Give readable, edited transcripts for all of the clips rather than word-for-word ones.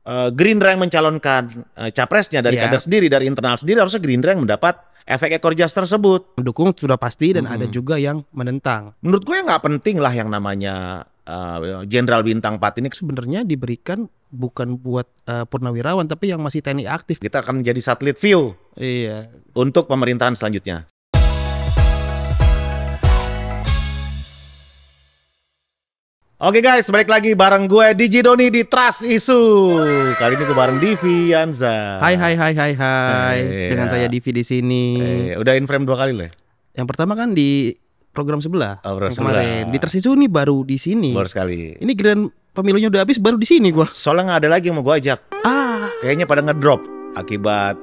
Gerindra yang mencalonkan capresnya dari kader sendiri, dari internal sendiri, harusnya Gerindra yang mendapat efek ekor jas tersebut. Mendukung sudah pasti dan ada juga yang menentang. Menurut gue nggak penting lah yang namanya Jenderal Bintang 4 ini sebenarnya diberikan bukan buat purnawirawan tapi yang masih TNI aktif. Kita akan menjadi satelit view untuk pemerintahan selanjutnya. Oke guys, balik lagi bareng gue DJ Doni di Trust Isu. Kali ini gue bareng Divi Yanza. Hai. Dengan saya Divi di sini. Udah in frame 2 kali loh. Yang pertama kan di program sebelah. Program kemarin. Di Trust Isu nih baru di sini. Baru sekali. Ini giliran pemilunya udah habis baru di sini gue. Soalnya nggak ada lagi yang mau gue ajak. Kayaknya pada ngedrop akibat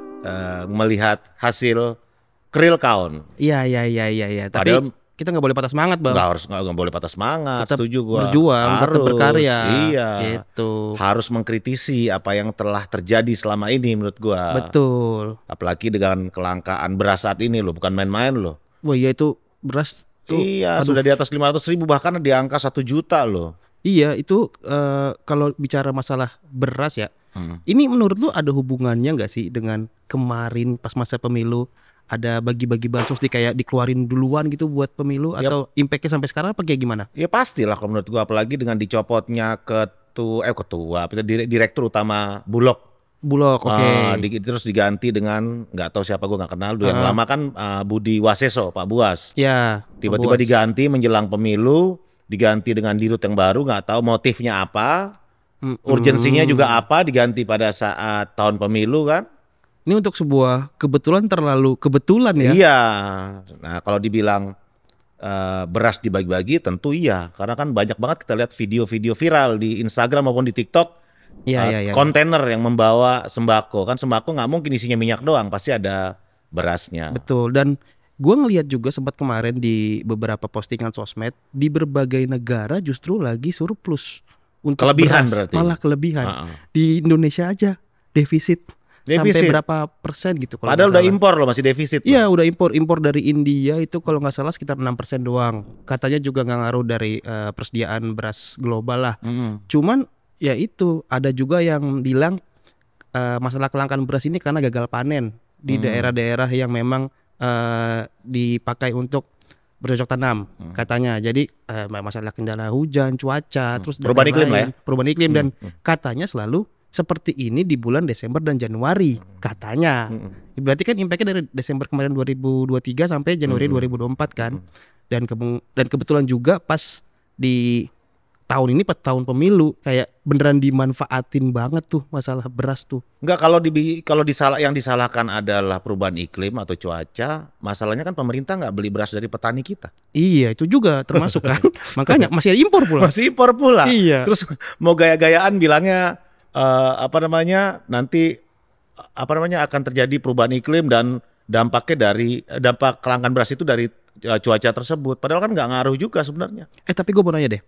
melihat hasil real count. Iya. Tapi kita nggak boleh patah semangat bang. Nggak boleh patah semangat. Tetap setuju gua. Berjuang, tetap berkarya. Iya. Gitu. Harus mengkritisi apa yang telah terjadi selama ini menurut gua. Betul. Apalagi dengan kelangkaan beras saat ini loh, bukan main-main loh. Wah iya itu beras tuh. Iya sudah di atas 500.000 bahkan di angka 1 juta loh. Iya itu kalau bicara masalah beras ya. Ini menurut lu ada hubungannya nggak sih dengan kemarin pas masa pemilu? Ada bagi-bagi bansos kayak dikeluarin duluan gitu buat pemilu atau impactnya sampai sekarang apa kayak gimana? Ya pastilah kalau menurut gua, apalagi dengan dicopotnya direktur utama Bulog. Oke. Terus diganti dengan nggak tahu siapa, gua nggak kenal. Yang lama kan Budi Waseso, Pak Buas. Ya. Tiba-tiba diganti menjelang pemilu, diganti dengan dirut yang baru, nggak tahu motifnya apa, urgensinya juga apa, diganti pada saat tahun pemilu kan. Ini untuk sebuah terlalu kebetulan ya? Iya. Nah kalau dibilang beras dibagi-bagi tentu iya. Karena kan banyak banget kita lihat video-video viral di Instagram maupun di TikTok. Iya. Kontainer yang membawa sembako. Kan sembako nggak mungkin isinya minyak doang. Pasti ada berasnya. Betul. Dan gue ngelihat juga sempat kemarin di beberapa postingan sosmed. Di berbagai negara justru lagi surplus. Untuk kelebihan beras, berarti. Malah kelebihan. Di Indonesia aja defisit. Sampai berapa persen gitu kalau padahal udah impor loh, masih defisit. Iya udah impor dari India itu kalau nggak salah sekitar 6% doang. Katanya juga nggak ngaruh dari persediaan beras global lah. Cuman ya itu ada juga yang bilang masalah kelangkaan beras ini karena gagal panen di daerah-daerah yang memang dipakai untuk bercocok tanam katanya. Jadi masalah kendala hujan, cuaca, terus perubahan iklim lah ya. Perubahan iklim dan katanya selalu seperti ini di bulan Desember dan Januari katanya. Berarti kan impactnya dari Desember kemarin 2023 sampai Januari 2024 kan. Dan kebetulan juga pas di tahun ini pas tahun pemilu kayak beneran dimanfaatin banget tuh masalah beras tuh. Enggak, yang disalahkan adalah perubahan iklim atau cuaca. Masalahnya kan pemerintah nggak beli beras dari petani kita. Iya itu juga termasuk kan. Makanya masih impor pula. Masih impor pula. Iya. Terus mau gaya-gayaan bilangnya nanti akan terjadi perubahan iklim dan dampak kelangkaan beras itu dari cuaca tersebut. Padahal kan nggak ngaruh juga sebenarnya. Tapi gue mau nanya deh.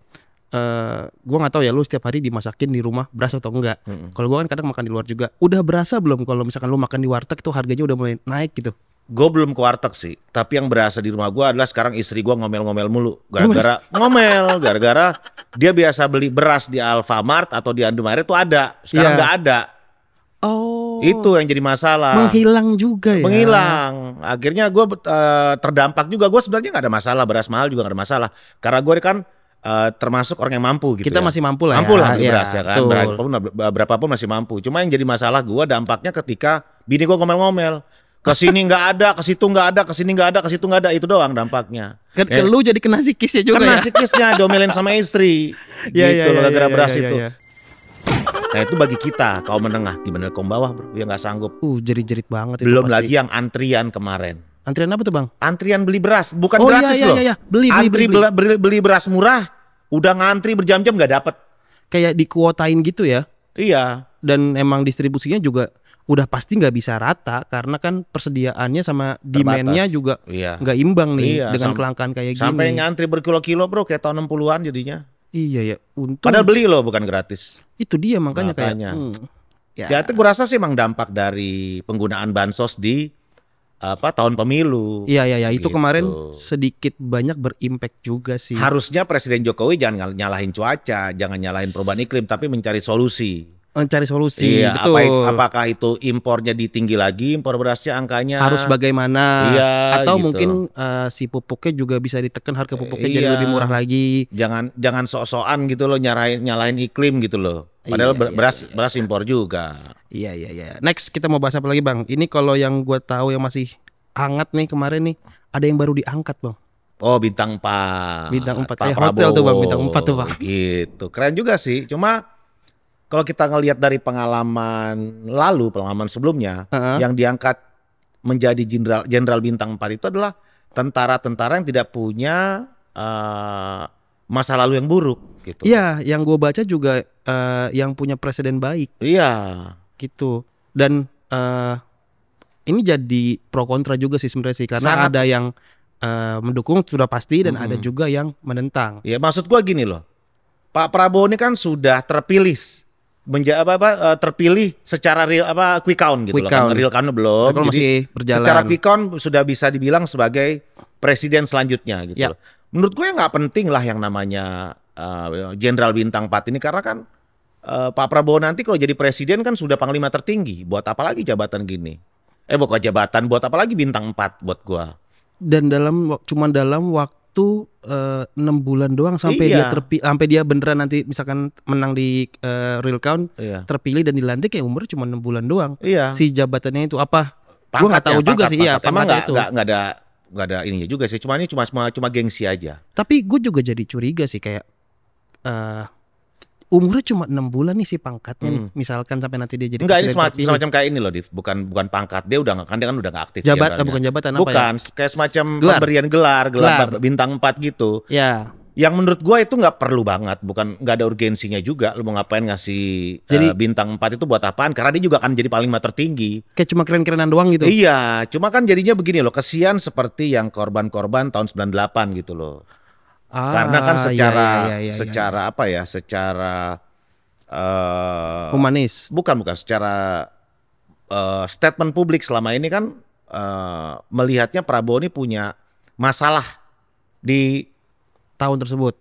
Gue nggak tahu ya lu setiap hari dimasakin di rumah beras atau enggak. Kalau gue kan kadang makan di luar juga. Udah berasa belum kalau misalkan lu makan di warteg itu harganya udah mulai naik gitu? Gue belum ke warteg sih, tapi yang berasa di rumah gue adalah sekarang istri gue ngomel-ngomel mulu. Gara-gara dia biasa beli beras di Alfamart atau di Indomaret tuh ada, sekarang nggak ada. Oh. Itu yang jadi masalah. Menghilang juga ya. Menghilang. Akhirnya gue terdampak juga. Gue sebenarnya nggak ada masalah, beras mahal juga nggak ada masalah. Karena gue kan termasuk orang yang mampu gitu. Kita masih mampu lah mampu ya. lah beli beras ya kan. Berapapun masih mampu. Cuma yang jadi masalah gue dampaknya ketika bini gue ngomel-ngomel. Kesini nggak ada, ke situ nggak ada, kesini nggak ada, ke situ nggak ada, itu doang dampaknya. Kan lu jadi kena sikisnya juga kena ya. Kena sikisnya, diomelin sama istri. Gitu loh, gara-gara beras itu. Nah itu bagi kita kaum menengah, gimana kaum bawah bro, yang nggak sanggup. Jerit-jerit banget. Belum itu lagi yang antrian kemarin. Antrian apa tuh bang? Antrian beli beras, bukan gratis loh. Beli beras murah, udah ngantri berjam-jam nggak dapet. Kayak dikuotain gitu ya? Iya. Dan emang distribusinya juga udah pasti nggak bisa rata karena kan persediaannya sama demand-nya juga nggak imbang nih dengan kelangkaan kayak gini. Sampai ngantri berkilo-kilo bro, kayak tahun 60-an jadinya. Iya ya, untung. Padahal beli loh, bukan gratis. Itu dia makanya. Ya itu gue rasa sih emang dampak dari penggunaan bansos di tahun pemilu. Iya itu kemarin sedikit banyak berimpact juga sih. Harusnya Presiden Jokowi jangan nyalahin cuaca, jangan nyalahin perubahan iklim, tapi mencari solusi. mencari solusi. Iya, Betul. apakah itu impornya ditinggi lagi, impor berasnya angkanya? Harus bagaimana? Iya, Atau gitu. mungkin si pupuknya juga bisa ditekan harga pupuknya jadi Iya. lebih murah lagi. Jangan sok-sokan gitu loh nyalahin iklim gitu loh. Padahal Iya, beras impor juga. Iya. Next kita mau bahas apa lagi Bang? Ini kalau yang gue tahu yang masih hangat nih kemarin nih, ada yang baru diangkat Bang. Oh, bintang 4. Bintang 4. Pak Hotel tuh Bang, Prabowo. bintang 4 tuh Bang. Gitu. Keren juga sih. Cuma kalau kita ngelihat dari pengalaman sebelumnya, yang diangkat menjadi jenderal bintang 4 itu adalah tentara-tentara yang tidak punya masa lalu yang buruk gitu. Iya, yang gue baca juga yang punya presiden baik. Iya. Gitu. Dan ini jadi pro kontra juga sih sebenarnya sih, karena ada yang mendukung sudah pasti dan ada juga yang menentang. Ya maksud gua gini loh, Pak Prabowo ini kan sudah terpilih terpilih secara quick count gitu loh. Kan real count belum. Jadi masih berjalan. Secara quick count sudah bisa dibilang sebagai presiden selanjutnya gitu loh. Menurut gue nggak penting lah yang namanya jenderal bintang 4 ini, karena kan Pak Prabowo nanti kalau jadi presiden kan sudah panglima tertinggi. Buat apa lagi jabatan gini? Bukan jabatan, buat apa lagi bintang 4 buat gua. Dan cuma dalam waktu 6 bulan doang sampai dia sampai dia beneran nanti misalkan menang di real count, terpilih dan dilantik, ya umurnya cuma 6 bulan doang. Si jabatannya itu apa? Gue nggak tahu juga sih. Iya, emang itu nggak ada ininya juga sih. Cuma ini cuma gengsi aja. Tapi gue juga jadi curiga sih, kayak umurnya cuma 6 bulan nih si pangkatnya nih. Misalkan sampai nanti dia jadi enggak, ini semacam kayak ini loh, Div. Bukan pangkat. Dia kan udah enggak aktif. Bukan jabatan apa ya? Bukan, kayak semacam pemberian gelar bintang 4 gitu. Ya. Yang menurut gua itu nggak perlu banget, nggak ada urgensinya juga. Lu mau ngapain ngasih bintang 4 itu buat apaan? Karena dia juga akan jadi panglima tertinggi. Kayak cuma keren-kerenan doang gitu. Iya, cuma kan jadinya begini loh, kesian seperti yang korban-korban tahun 98 gitu loh. Karena kan secara humanis. Bukan secara statement publik selama ini kan melihatnya Prabowo ini punya masalah di tahun tersebut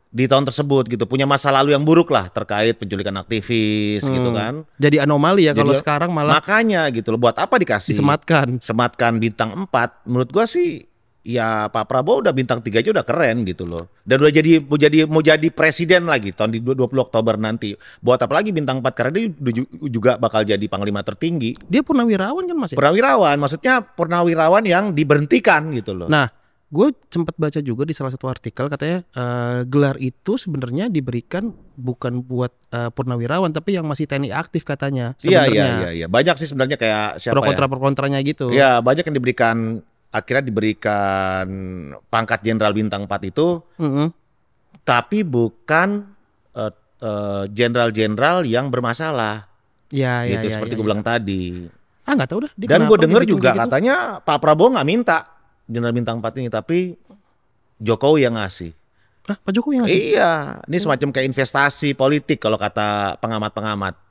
gitu, punya masa lalu yang buruk lah terkait penculikan aktivis gitu kan. Jadi anomali ya kalau sekarang malah. Makanya gitu loh, buat apa dikasih sematkan bintang 4? Menurut gua sih ya Pak Prabowo udah bintang 3 aja udah keren gitu loh. Dan udah mau jadi presiden lagi tahun di 20 Oktober nanti. Buat apa lagi bintang 4? Karena dia juga bakal jadi panglima tertinggi. Dia purnawirawan kan Mas? Purnawirawan, maksudnya purnawirawan yang diberhentikan gitu loh. Nah, gue sempat baca juga di salah satu artikel katanya gelar itu sebenarnya diberikan bukan buat purnawirawan, tapi yang masih TNI aktif katanya. Iya. Banyak sih sebenarnya, kayak siapa pro kontranya gitu. Iya, banyak yang akhirnya diberikan pangkat jenderal bintang 4 itu, tapi bukan jenderal-jenderal yang bermasalah. Gitu, seperti gue bilang tadi. Nggak tahu dah. Dan gue denger juga gitu? Katanya Pak Prabowo nggak minta jenderal bintang 4 ini, tapi Jokowi yang ngasih. Pak Jokowi yang ngasih? Iya, ini semacam kayak investasi politik kalau kata pengamat-pengamat.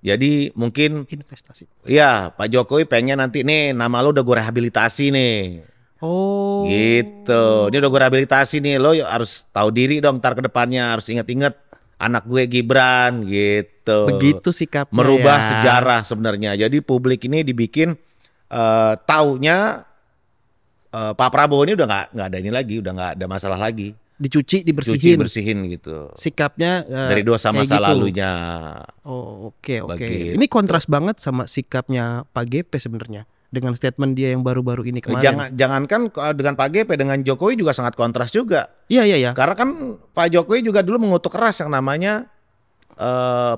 Jadi mungkin investasi. Iya, Pak Jokowi pengen nanti nih nama lo udah gue rehabilitasi nih. Oh. Gitu. Ini udah gue rehabilitasi nih, lo harus tahu diri dong ntar ke depannya, harus inget-inget anak gue Gibran gitu. Begitu sikapnya. Merubah sejarah sebenarnya. Jadi publik ini dibikin taunya Pak Prabowo ini udah nggak ada ini lagi, udah nggak ada masalah lagi. Dibersihin gitu. Sikapnya dari dosa masa lalunya. Oh, oke. Ini kontras banget sama sikapnya Pak GP sebenarnya dengan statement dia yang baru-baru ini kemarin. Jangankan dengan Pak GP, dengan Jokowi juga sangat kontras juga. Iya. Karena kan Pak Jokowi juga dulu mengutuk keras yang namanya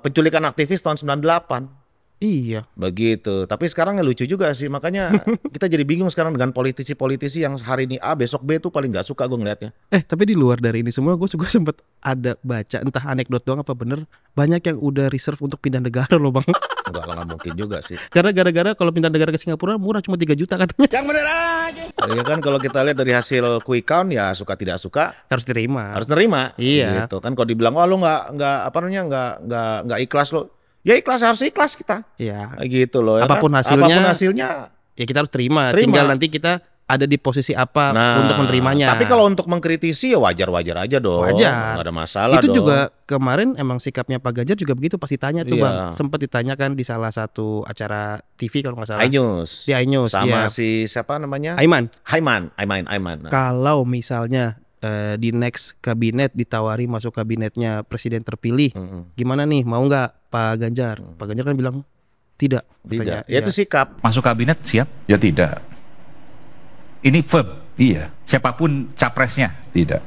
penculikan aktivis tahun 98. Iya. Begitu. Tapi sekarang lucu juga sih, makanya kita jadi bingung sekarang dengan politisi-politisi yang hari ini A, besok B tuh paling nggak suka gue ngelihatnya. Tapi di luar dari ini semua, gue juga sempat ada baca, entah anekdot doang apa bener, banyak yang udah reserve untuk pindah negara loh Bang. Enggak mungkin juga sih. Karena gara-gara kalau pindah negara ke Singapura murah, cuma 3 juta katanya. Yang bener aja. Ya kan kalau kita lihat dari hasil quick count ya suka tidak suka harus terima. Iya. Gitu kan, kalau dibilang lo nggak ikhlas lo. Ya harus ikhlas kita. Iya. Gitu loh. Apapun kan? hasilnya. Apapun hasilnya. Ya kita harus terima. Tinggal nanti kita ada di posisi apa untuk menerimanya. Tapi kalau untuk mengkritisi ya wajar-wajar aja dong. Wajar. Nggak ada masalah Itu dong. juga kemarin emang sikapnya Pak Ganjar juga begitu, pasti tanya tuh Iya. Bang. Sempat ditanyakan di salah satu acara TV kalau nggak salah. iNews. Di iNews, Sama iya. si siapa namanya? Aiman. Aiman. Nah. Kalau misalnya di next kabinet ditawari masuk kabinetnya presiden terpilih, gimana nih, mau nggak Pak Ganjar? Pak Ganjar kan bilang tidak. Tidak. Katanya, Ya itu sikap. Masuk kabinet siap? Ya tidak. Ini firm. Iya, Siapapun capresnya. tidak.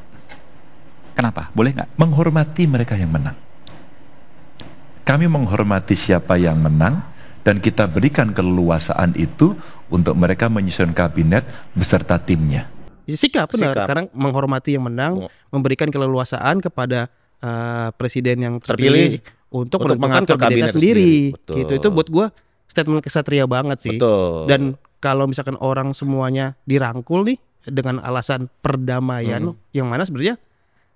Kenapa? Boleh nggak? Menghormati mereka yang menang. Kami menghormati siapa yang menang dan kita berikan keleluasaan itu untuk mereka menyusun kabinet beserta timnya. Ya, sikap benar. Sikap. Karena menghormati yang menang, memberikan keleluasaan kepada presiden yang terpilih untuk menentukan mengatur kabinetnya kabinet sendiri. sendiri. Gitu. Itu buat gua statement kesatria banget sih. Betul. Dan kalau misalkan orang semuanya dirangkul nih dengan alasan perdamaian, yang mana sebenarnya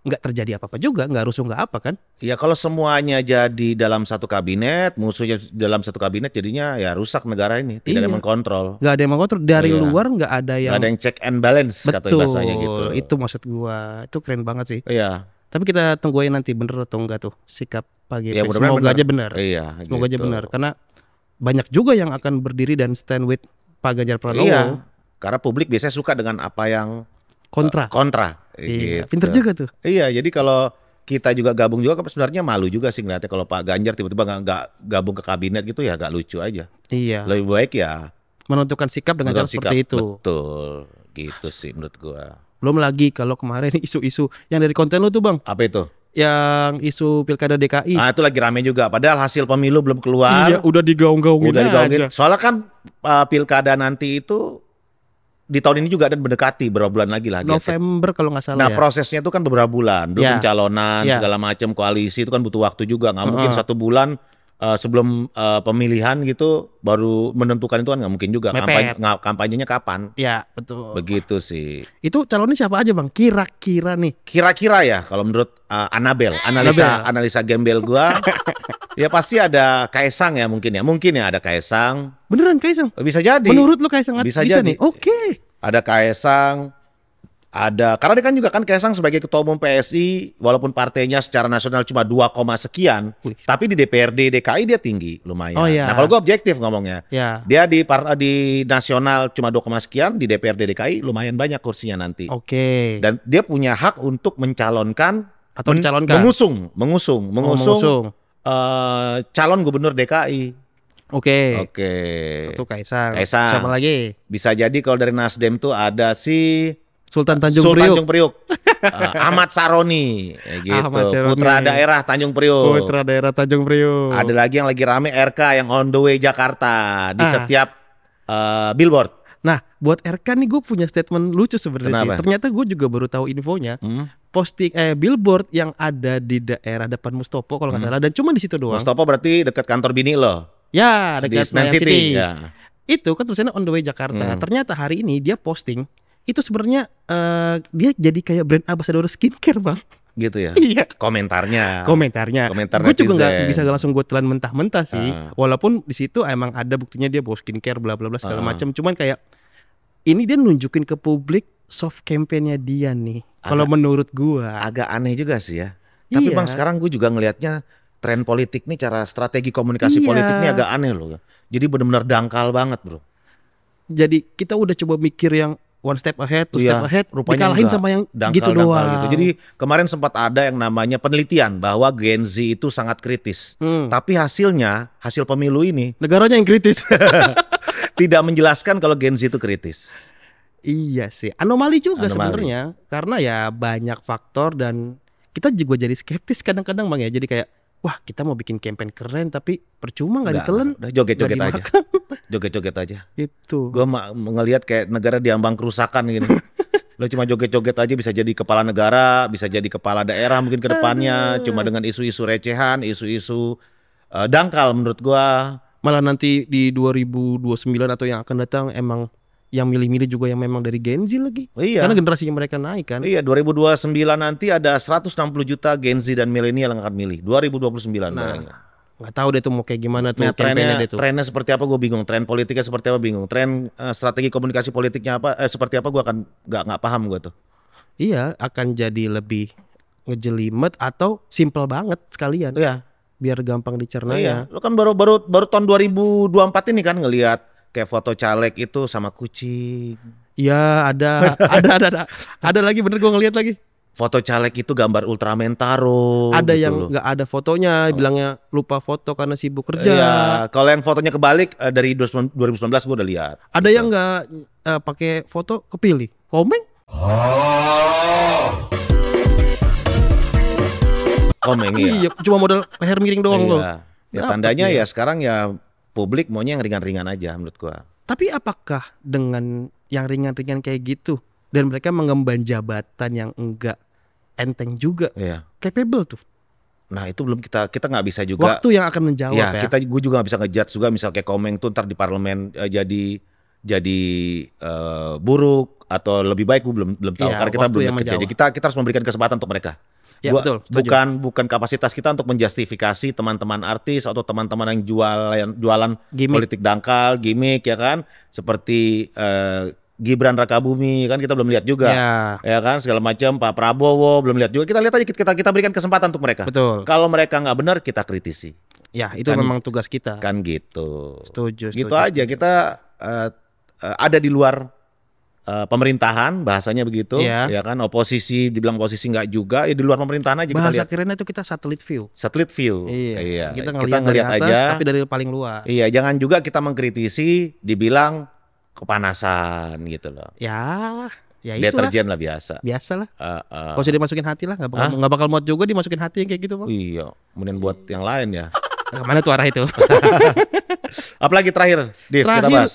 nggak terjadi apa-apa juga, nggak rusuh nggak apa kan? Ya kalau semuanya jadi dalam satu kabinet, musuhnya dalam satu kabinet, jadinya ya rusak negara ini. Tidak ada Iya. yang mengkontrol. Nggak ada yang mengontrol dari Iya. luar, nggak ada yang Nggak ada yang check and balance kata betul. bahasanya gitu. Itu maksud gua, itu keren banget sih. Iya. Tapi kita tungguin nanti bener atau enggak tuh sikap Pak GP. Ya, mudah-mudahan Semoga benar. aja benar. Iya. Semoga aja gitu. benar, karena banyak juga yang akan berdiri dan stand with Pak Ganjar Pranowo. Iya. Karena publik biasanya suka dengan apa yang Kontra. kontra. Iya, Gitu. pinter juga tuh. Iya, jadi kalau kita juga gabung juga kan sebenarnya malu juga sih ngeliatnya kalau Pak Ganjar tiba-tiba nggak gabung ke kabinet gitu ya agak lucu aja. Iya. Lebih baik ya Menentukan sikap dengan cara menurut seperti sikap. itu. Betul, gitu sih menurut gua. Belum lagi kalau kemarin isu-isu yang dari konten lu tuh Bang, Apa itu? yang isu Pilkada DKI. Ah itu lagi rame juga. Padahal hasil pemilu belum keluar. Iya, udah digaung-gaungin Udah digaungin. aja. Soalnya kan pilkada nanti itu di tahun ini juga dan mendekati beberapa bulan lagi lah. November kalau nggak salah Nah ya. prosesnya itu kan beberapa bulan, dulu Ya. pencalonan Ya. segala macam koalisi itu kan butuh waktu juga, nggak mungkin 1 bulan sebelum pemilihan gitu baru menentukan itu kan nggak mungkin juga. Mepet. Kampanyenya kapan? Ya, betul. Begitu sih. Itu calonnya siapa aja Bang? Kira-kira nih. Kira-kira ya kalau menurut Anabel, analisa gembel gua, ya pasti ada Kaisang ya mungkin ya ada Kaisang. Beneran Kaisang? Bisa jadi. Menurut lu Kaisang Bisa bisa jadi. nih? Oke. Ada Kaisang, karena dia kan juga kan Kaisang sebagai ketua umum PSI, walaupun partainya secara nasional cuma 2, sekian, Wih. tapi di DPRD DKI dia tinggi lumayan. Oh, iya. Nah kalau gue objektif ngomongnya, Ya. dia di nasional cuma 2, sekian, di DPRD DKI lumayan banyak kursinya nanti. Oke. Dan dia punya hak untuk mencalonkan Atau dicalonkan. mengusung mengusung. calon gubernur DKI. Oke. Oke. Satu Kaisang. Kaisang. Siapa lagi? Bisa jadi kalau dari Nasdem tuh ada si Sultan Tanjung Sultan Priuk. Tanjung Priuk. Ahmad Saroni gitu. Ahmad Saroni. Putra daerah Tanjung Priuk. Putra daerah Tanjung Priuk. Ada lagi yang lagi rame RK yang on the way Jakarta di setiap billboard. Nah, buat RK nih gue punya statement lucu sebenarnya sih. Kenapa? Ternyata gue juga baru tahu infonya. Posting billboard yang ada di daerah depan Mustopo kalau nggak salah, dan cuma di situ doang. Mustopo berarti dekat kantor bini lo. Ya, Di dekat Senayan Senayan City. City. Ya. Itu kan tulisannya on the way Jakarta. Ternyata hari ini dia posting itu sebenarnya dia jadi kayak brand ambassador skincare Bang. Gitu ya. Iya. Komentarnya. Komentarnya. Komentar Gue juga nggak netizen. bisa langsung gue telan mentah-mentah sih. Walaupun di situ emang ada buktinya dia bawa skincare bla bla bla segala macam. Cuman kayak ini dia nunjukin ke publik soft campaign-nya dia nih. Kalau menurut gua. Agak aneh juga sih ya. Tapi Iya. Bang sekarang gue juga ngelihatnya tren politik nih, cara strategi komunikasi Iya. politik nih agak aneh loh. Jadi benar-benar dangkal banget bro. Jadi kita udah coba mikir yang one step ahead, two step ahead, rupanya dikalahin enggak. sama yang Dangkal, gitu dangkal doang. gitu. Jadi kemarin sempat ada yang namanya penelitian bahwa Gen Z itu sangat kritis. Tapi hasil pemilu ini Negaranya yang kritis. tidak menjelaskan kalau Gen Z itu kritis. Iya sih, anomali juga Anomali. sebenarnya. Karena ya banyak faktor dan kita juga jadi skeptis kadang-kadang Bang ya. Jadi kayak wah kita mau bikin campaign keren tapi percuma nggak ditelan. Udah joget-joget nggak aja. dimakan. Joget-joget aja. Itu. Gue ngelihat kayak negara diambang kerusakan gini. Lo cuma joget-joget aja bisa jadi kepala negara, bisa jadi kepala daerah mungkin ke depannya. Cuma dengan isu-isu recehan, isu-isu dangkal menurut gua. Malah nanti di 2029 atau yang akan datang emang yang milih-milih juga yang memang dari Gen Z lagi. Oh, iya. Karena generasi mereka naik kan. Iya, 2029 nanti ada 160 juta Gen Z dan milenial yang akan milih. 2029 Nah, bayangin. Nggak tahu deh tuh mau kayak gimana tuh Nah, kampanye deh tuh. trennya seperti apa gue bingung, tren politiknya seperti apa bingung, tren strategi komunikasi politiknya apa seperti apa gue akan nggak paham gue tuh. Iya, akan jadi lebih ngejelimet atau simple banget sekalian. Iya. Biar gampang dicerna Iya, ya. lu kan baru tahun 2024 ini kan ngelihat kayak foto caleg itu sama kucing. Iya, ada lagi bener gue ngeliat lagi. Foto caleg itu gambar Ultraman Taro. Ada gitu yang loh. nggak ada fotonya, bilangnya lupa foto karena sibuk kerja. Iya, kalau yang fotonya kebalik dari 2019 gue udah lihat. Ada yang nggak pakai foto kepilih, komeng. Komeng ya. Iya, cuma modal leher miring doang loh. Iya. Ya Dapet tandanya dia. ya sekarang ya publik maunya yang ringan-ringan aja menurut gua. Tapi apakah dengan yang ringan-ringan kayak gitu dan mereka mengemban jabatan yang enggak enteng juga, Iya. capable tuh? Nah itu belum kita nggak bisa juga. Waktu yang akan menjawab Ya, ya. gue juga nggak bisa ngejudge juga misal kayak Komeng tuh ntar di parlemen jadi buruk atau lebih baik gue belum tahu Iya, karena kita waktu belum yang bekerja. Jadi kita harus memberikan kesempatan untuk mereka. Ya, Gua- betul, setuju. bukan kapasitas kita untuk menjustifikasi teman-teman artis atau teman-teman yang jualan Gimik. politik dangkal, gimmick ya kan, seperti Gibran Rakabumi kan kita belum lihat juga. Ya, Ya kan segala macam Pak Prabowo belum lihat juga. Kita lihat aja kita berikan kesempatan untuk mereka. betul. Kalau mereka nggak benar kita kritisi. Ya, itu Kan- memang tugas kita. Kan gitu. Setuju, Gitu setuju, aja kita ada di luar pemerintahan bahasanya begitu Iya. ya kan oposisi dibilang oposisi nggak juga ya di luar pemerintahan aja kita Bahasa lihat kerennya itu kita satelit view. satelit view. Iya. Kita Kita ngelihat dari ngelihat atas aja. tapi dari paling luar. Iya, jangan juga kita mengkritisi dibilang kepanasan gitu loh. Ya itulah. Deterjen lah biasa. Biasa lah. Eh, Gak usah dimasukin hati lah, nggak bakal muat juga dimasukin hati yang kayak gitu, Bang. Iya, kemudian buat yang lain ya. Kemana tuh arah itu? Apalagi terakhir, Div, kita Terakhir bahas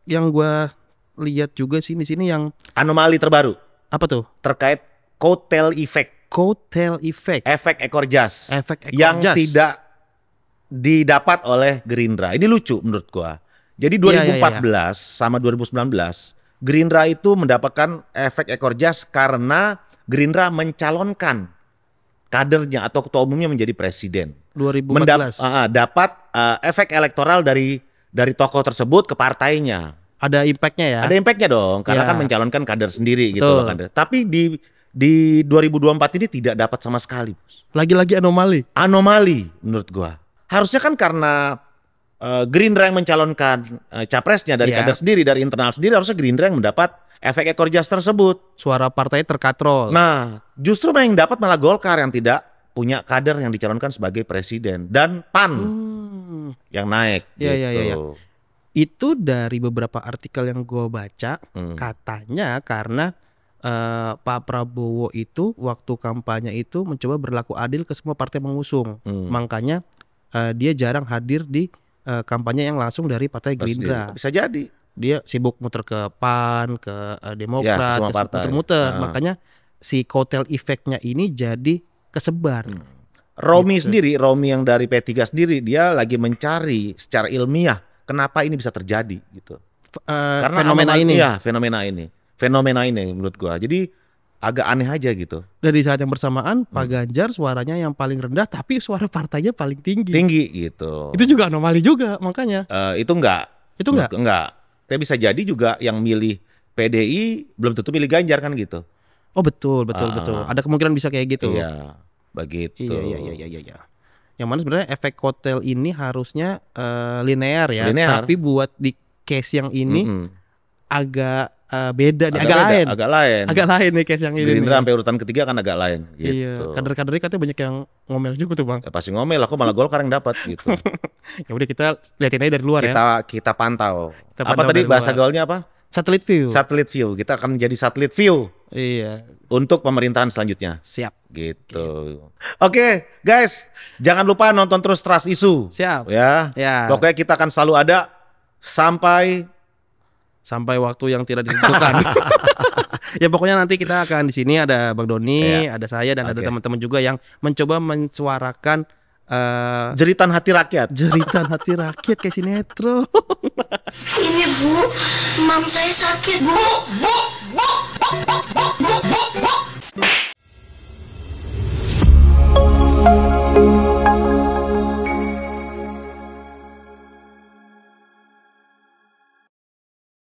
yang gua lihat juga sih di sini yang anomali terbaru apa tuh? terkait coattail effect, Coattail effect. efek ekor jas. Efek ekor yang jas. tidak didapat oleh Gerindra. Ini lucu menurut gua. Jadi Iya, 2014 sama 2019 Gerindra itu mendapatkan efek ekor jas karena Gerindra mencalonkan kadernya atau ketua umumnya menjadi presiden. 2014. Dapat efek elektoral dari tokoh tersebut ke partainya. Ada impactnya ya. Ada impactnya dong karena Ya. kan mencalonkan kader sendiri gitu Betul. loh kader. Tapi di 2024 ini tidak dapat sama sekali, Bos. Lagi-lagi anomali. Anomali menurut gua. Harusnya kan karena Gerindra yang mencalonkan capresnya dari Iya. kader sendiri, dari internal sendiri, harusnya Gerindra yang mendapat efek ekor jas tersebut. Suara partai terkatrol. Nah, justru yang dapat malah Golkar yang tidak punya kader yang dicalonkan sebagai presiden dan PAN yang naik Iya, gitu. iya, iya. Itu dari beberapa artikel yang gue baca, Hmm. katanya karena Pak Prabowo itu waktu kampanye itu mencoba berlaku adil ke semua partai pengusung. Makanya dia jarang hadir di kampanye yang langsung dari partai Gerindra. Bisa jadi. Dia sibuk muter ke PAN, ke Demokrat, Ya, ke semua ke partai. muter-muter. Nah. Makanya si coattail effect-nya ini jadi kesebar. Romi Gitu. sendiri, Romi yang dari P3 sendiri, dia lagi mencari secara ilmiah kenapa ini bisa terjadi gitu. Karena Fenomena ini. Iya, fenomena ini menurut gua. Jadi agak aneh aja gitu. Dan di saat yang bersamaan Pak Ganjar suaranya yang paling rendah tapi suara partainya paling tinggi. Tinggi gitu. Itu juga anomali juga makanya. Itu enggak. Itu enggak? Enggak. Tapi bisa jadi juga yang milih PDI belum tentu milih Ganjar kan gitu. Oh betul. Ada kemungkinan bisa kayak gitu. Iya, begitu. Iya. Yang mana sebenarnya efek coattail ini harusnya linear ya. Linear. Tapi buat di case yang ini Mm-mm. agak beda nih, Agak agak beda, lain. agak lain. nih case yang ini. Gerindra nih. sampai urutan ketiga kan agak lain gitu. Iya, kader-kadernya katanya banyak yang ngomel juga tuh, Bang. Ya, pasti ngomel, aku malah Golkar yang dapat gitu. Ya udah kita liatin aja dari luar ya. kita pantau. Kita Apa pantau tadi dari bahasa luar. gaulnya apa? Satelit view. Satelit view. Kita akan menjadi satelit view Iya, untuk pemerintahan selanjutnya. siap. Gitu. Oke, guys, jangan lupa nonton terus Trust Issue. Siap. Ya. Ya. Pokoknya kita akan selalu ada sampai Sampai waktu yang tidak ditentukan. Ya pokoknya nanti kita akan di sini ada Bang Doni, Iya. ada saya dan ada Oke. teman-teman juga yang mencoba mensuarakan jeritan hati rakyat. jeritan hati rakyat kayak sinetron. Ini Bu, mam saya sakit Bu.